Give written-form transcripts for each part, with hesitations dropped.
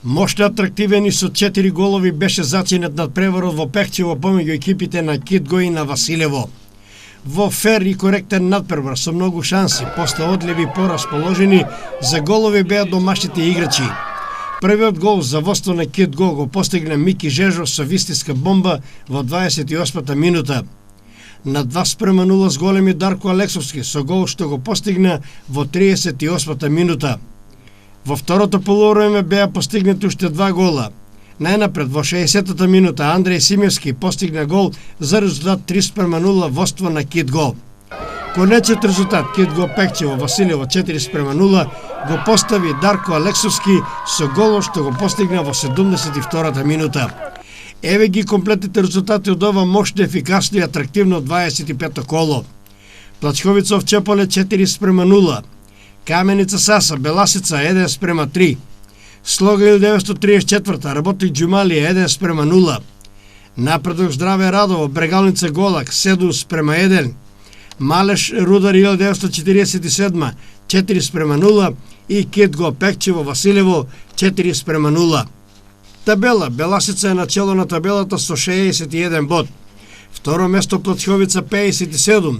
Моште атрактивен и со 4 голови беше зачинет над преварот во Пехчево помеѓу екипите на Китго и на Василево. Во фер и коректен надпревар со многу шанси, после одливи порасположени, за голови беа домашните играчи. Првиот гол за водство на Китго го постигна Мики Жежо со вистинска бомба во 28-та минута. На 2:0 с големи Дарко Алексовски со гол што го постигна во 38-та минута. Во второто полувреме беа постигнати уште 2 гола. Најнапред во 60-та минута Андреј Симевски постигна гол за резултат 3:0 водство на Китго. Конечниот резултат Китго Пехчево Василево 4:0 го постави Дарко Алексовски со голот што го постигна во 72-та минута. Еве ги комплетните резултати од ова мощно, ефикасно и атрактивно 25-то коло. Плачковица Овчеполе 4:0, Каменица Саса Беласица 1:3, Слога 1934, Работник Џумалија 1:0, Напредок Здраве Радово Брегалница Голак 7:1, Малеш Рудар 1947 4:0 и Китго Пехчево Василево 4:0. Табела Беласица е начело на табелата со 61 бод. Второ место Плачковица 57.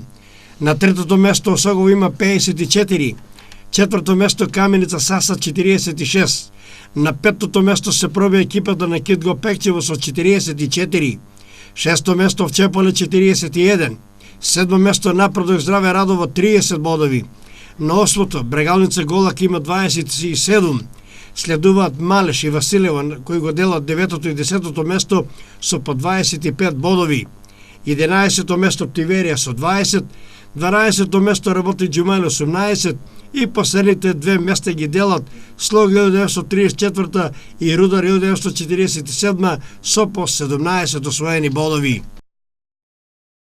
На третото место Осогово има 54. Четврто место Каменица Саса 46. На петтото место се проби екипата на Китго Пехчево со 44. Шесто место Овчеполе 41. Седмо место Напредок Здраве Радово 30 бодови. На осмото Брегалница Голак има 27. Следуваат Малеш и Василево кои го делат 9-то и 10-то место со по 25 бодови. 11-то место Птиверија со 20, 12-то место Работник Џумалија 18 и последните две места ги делат Слог 1934 и Рудар 1947 со по 17 освоени бодови.